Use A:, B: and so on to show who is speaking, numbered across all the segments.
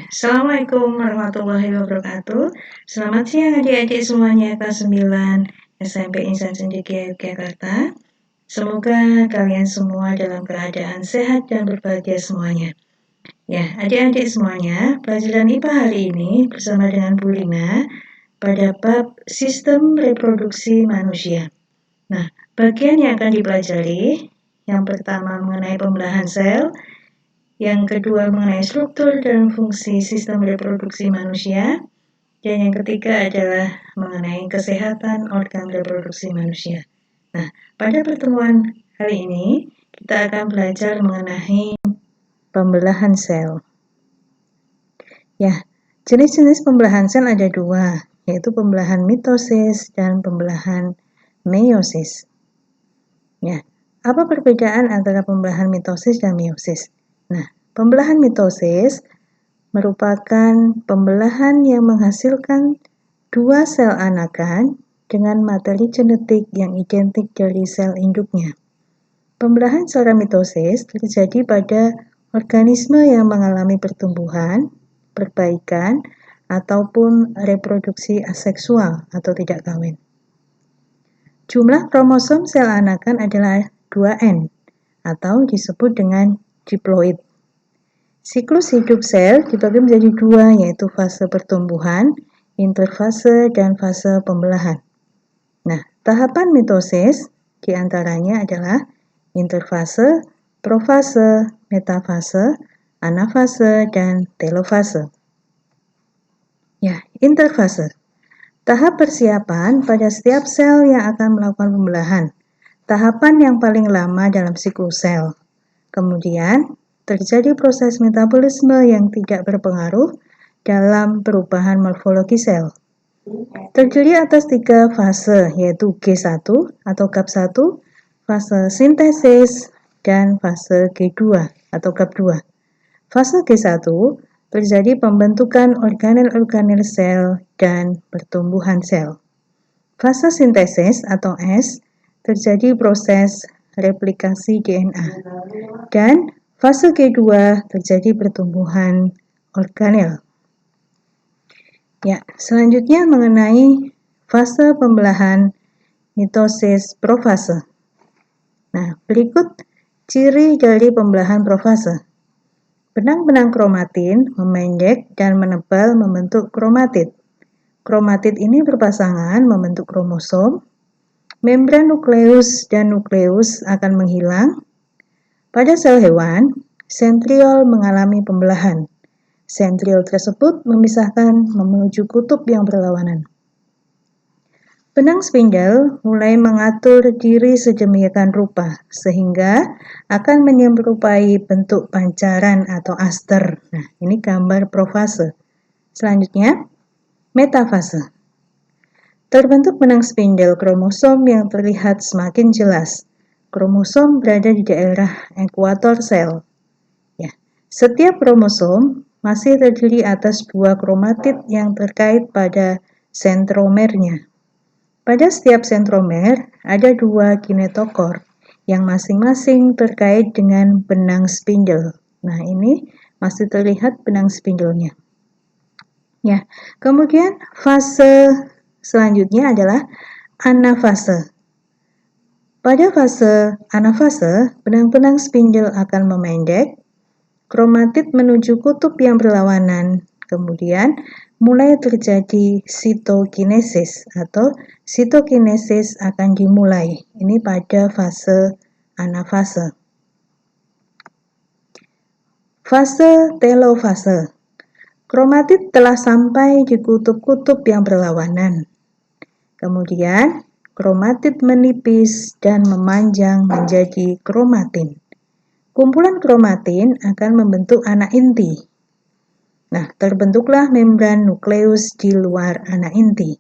A: Assalamualaikum warahmatullahi wabarakatuh. Selamat siang adik-adik semuanya kelas 9 SMP Insan Cendekia Yogyakarta. Semoga kalian semua dalam keadaan sehat dan berbahagia semuanya. Ya, adik-adik semuanya, pelajaran IPA hari ini bersama dengan Bu Lina pada bab sistem reproduksi manusia. Nah, bagian yang akan dipelajari, yang pertama mengenai pembelahan sel, yang kedua mengenai struktur dan fungsi sistem reproduksi manusia, dan yang ketiga adalah mengenai kesehatan organ reproduksi manusia. Nah, pada pertemuan hari ini kita akan belajar mengenai pembelahan sel. Ya, jenis-jenis pembelahan sel ada dua, yaitu pembelahan mitosis dan pembelahan meiosis. Ya, apa perbedaan antara pembelahan mitosis dan meiosis? Nah, pembelahan mitosis merupakan pembelahan yang menghasilkan dua sel anakan dengan materi genetik yang identik dari sel induknya. Pembelahan secara mitosis terjadi pada organisme yang mengalami pertumbuhan, perbaikan, ataupun reproduksi aseksual atau tidak kawin. Jumlah kromosom sel anakan adalah 2N atau disebut dengan diploid. Siklus hidup sel dibagi menjadi dua, yaitu fase pertumbuhan, interfase, dan fase pembelahan. Nah, tahapan mitosis diantaranya adalah interfase, profase, metafase, anafase, dan telofase. Ya, interfase. Tahap persiapan pada setiap sel yang akan melakukan pembelahan. Tahapan yang paling lama dalam siklus sel. Kemudian, terjadi proses metabolisme yang tidak berpengaruh dalam perubahan morfologi sel. Terdiri atas 3 fase, yaitu G1 atau GAP1, fase sintesis, dan fase G2 atau GAP2. Fase G1 terjadi pembentukan organel-organel sel dan pertumbuhan sel. Fase sintesis atau S terjadi proses replikasi DNA. Dan fase G2 terjadi pertumbuhan organel. Ya, selanjutnya mengenai fase pembelahan mitosis profase. Nah, berikut ciri dari pembelahan profase. Benang-benang kromatin memendek dan menebal membentuk kromatid. Kromatid ini berpasangan membentuk kromosom. Membran nukleus dan nukleus akan menghilang. Pada sel hewan, sentriol mengalami pembelahan. Sentriol tersebut memisahkan menuju kutub yang berlawanan. Benang spindel mulai mengatur diri sedemikian rupa sehingga akan menyerupai bentuk pancaran atau aster. Nah, ini gambar profase. Selanjutnya, metafase. Terbentuk benang spindel kromosom yang terlihat semakin jelas. Kromosom berada di daerah ekuator sel. Ya, setiap kromosom masih terdiri atas 2 kromatid yang terkait pada sentromernya. Pada setiap sentromer ada 2 kinetokor yang masing-masing terkait dengan benang spindel. Nah, ini masih terlihat benang spindelnya. Ya, kemudian fase selanjutnya adalah anafase. Pada fase anafase, benang-benang spindel akan memendek, kromatid menuju kutub yang berlawanan, kemudian mulai terjadi sitokinesis atau sitokinesis akan dimulai. Ini pada fase anafase. Fase telofase. Kromatid telah sampai di kutub-kutub yang berlawanan. Kemudian, kromatid menipis dan memanjang menjadi kromatin. Kumpulan kromatin akan membentuk anak inti. Nah, terbentuklah membran nukleus di luar anak inti.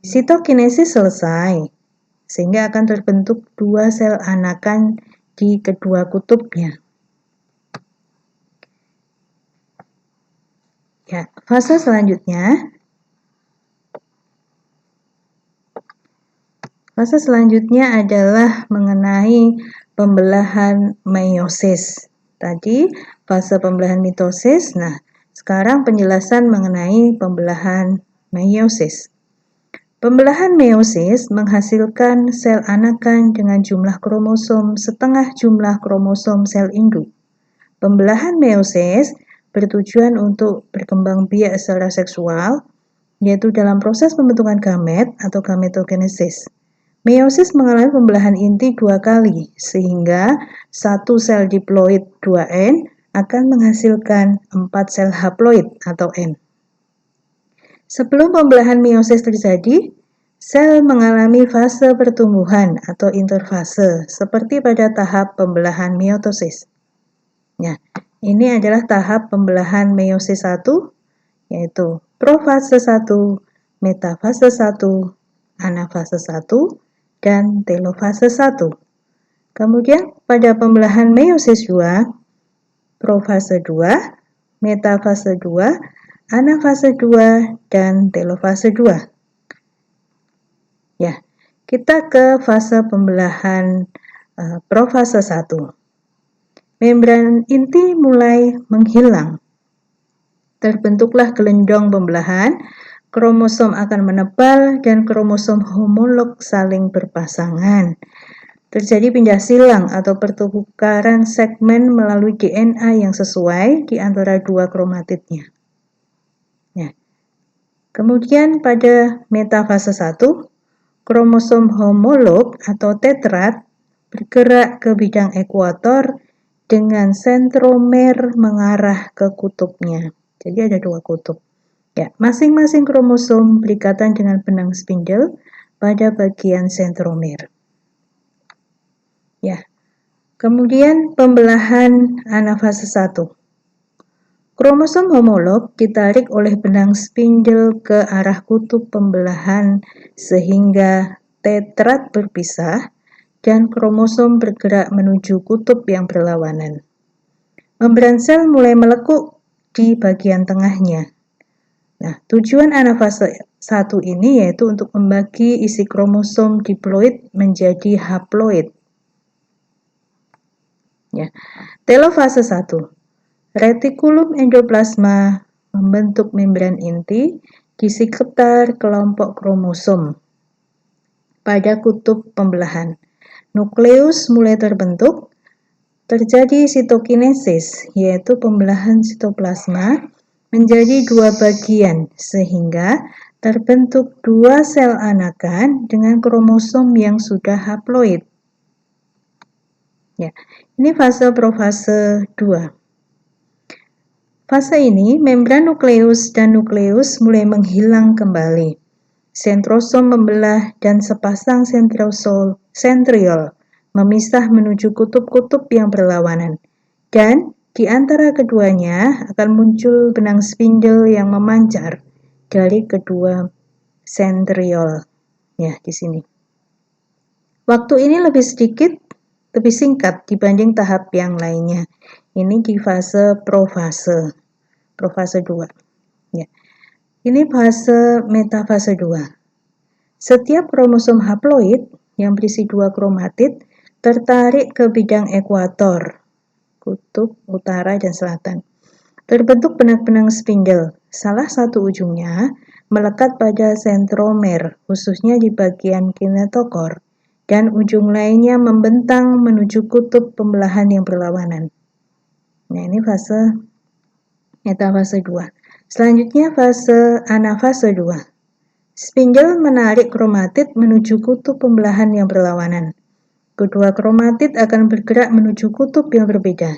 A: Sitokinesis selesai, sehingga akan terbentuk 2 sel anakan di kedua kutubnya. Ya, fase selanjutnya adalah mengenai pembelahan meiosis. Tadi fase pembelahan mitosis. Nah, Sekarang penjelasan mengenai pembelahan meiosis. Pembelahan meiosis menghasilkan sel anakan dengan jumlah kromosom setengah jumlah kromosom sel induk. Pembelahan meiosis bertujuan untuk berkembang biak secara seksual, yaitu dalam proses pembentukan gamet atau gametogenesis. Meiosis mengalami pembelahan inti 2 kali, sehingga satu sel diploid 2N akan menghasilkan 4 sel haploid atau N. Sebelum pembelahan meiosis terjadi, sel mengalami fase pertumbuhan atau interfase, seperti pada tahap pembelahan meiosis. Nah, ini adalah tahap pembelahan meiosis 1, yaitu profase 1, metafase 1, anafase 1, dan telofase 1. Kemudian pada pembelahan meiosis 2, profase 2, metafase 2, anafase 2, dan telofase 2. Ya, kita ke fase pembelahan profase 1. Membran inti mulai menghilang. Terbentuklah gelendong pembelahan, kromosom akan menebal dan kromosom homolog saling berpasangan. Terjadi pindah silang atau pertukaran segmen melalui DNA yang sesuai di antara dua kromatidnya. Ya. Kemudian pada metafase 1, kromosom homolog atau tetrat bergerak ke bidang ekuator dengan sentromer mengarah ke kutubnya. Jadi ada 2 kutub. Ya, masing-masing kromosom berikatan dengan benang spindle pada bagian sentromer. Ya. Kemudian pembelahan anafase 1. Kromosom homolog ditarik oleh benang spindle ke arah kutub pembelahan sehingga tetrat berpisah dan kromosom bergerak menuju kutub yang berlawanan. Membran sel mulai melekuk di bagian tengahnya. Nah, tujuan anafase 1 ini yaitu untuk membagi isi kromosom diploid menjadi haploid. Ya. Telofase 1. Retikulum endoplasma membentuk membran inti di sekitar kelompok kromosom pada kutub pembelahan. Nukleus mulai terbentuk, terjadi sitokinesis, yaitu pembelahan sitoplasma menjadi 2 bagian sehingga terbentuk 2 sel anakan dengan kromosom yang sudah haploid. Ya, ini fase profase 2. Fase ini, membran nukleus dan nukleus mulai menghilang kembali. Sentrosom membelah dan sepasang sentriol memisah menuju kutub-kutub yang berlawanan. Dan di antara keduanya akan muncul benang spindle yang memancar dari kedua sentriol. Ya, di sini. Waktu ini lebih singkat dibanding tahap yang lainnya. Ini di fase profase 2. Ya. Ini fase metafase 2. Setiap kromosom haploid yang berisi 2 kromatid tertarik ke bidang ekuator, kutub utara dan selatan. Terbentuk benang-benang spindle. Salah satu ujungnya melekat pada sentromer, khususnya di bagian kinetokor, dan ujung lainnya membentang menuju kutub pembelahan yang berlawanan. Nah, ini fase metafase 2. Selanjutnya fase anafase 2. Spindle menarik kromatid menuju kutub pembelahan yang berlawanan. Kedua kromatid akan bergerak menuju kutub yang berbeda.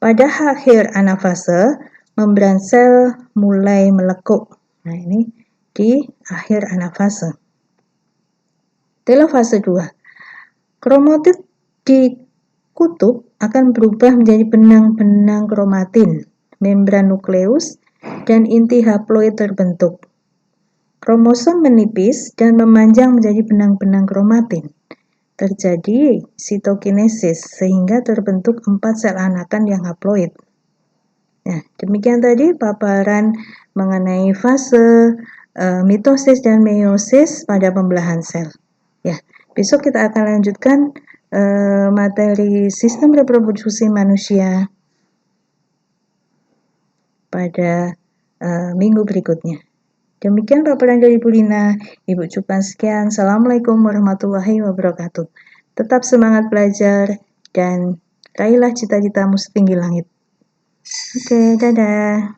A: Pada akhir anafase, membran sel mulai melekuk. Nah, ini di akhir anafase. Telofase 2. Kromatid di kutub akan berubah menjadi benang-benang kromatin. Membran nukleus dan inti haploid terbentuk. Kromosom menipis dan memanjang menjadi benang-benang kromatin. Terjadi sitokinesis sehingga terbentuk 4 sel anakan yang haploid. Nah, demikian tadi paparan mengenai fase mitosis dan meiosis pada pembelahan sel. Ya, besok kita akan lanjutkan materi sistem reproduksi manusia pada minggu berikutnya. Demikian paparan dari Bu Lina. Ibu ucapkan sekian. Assalamualaikum warahmatullahi wabarakatuh. Tetap semangat belajar dan raihlah cita-citamu setinggi langit. Oke, dadah.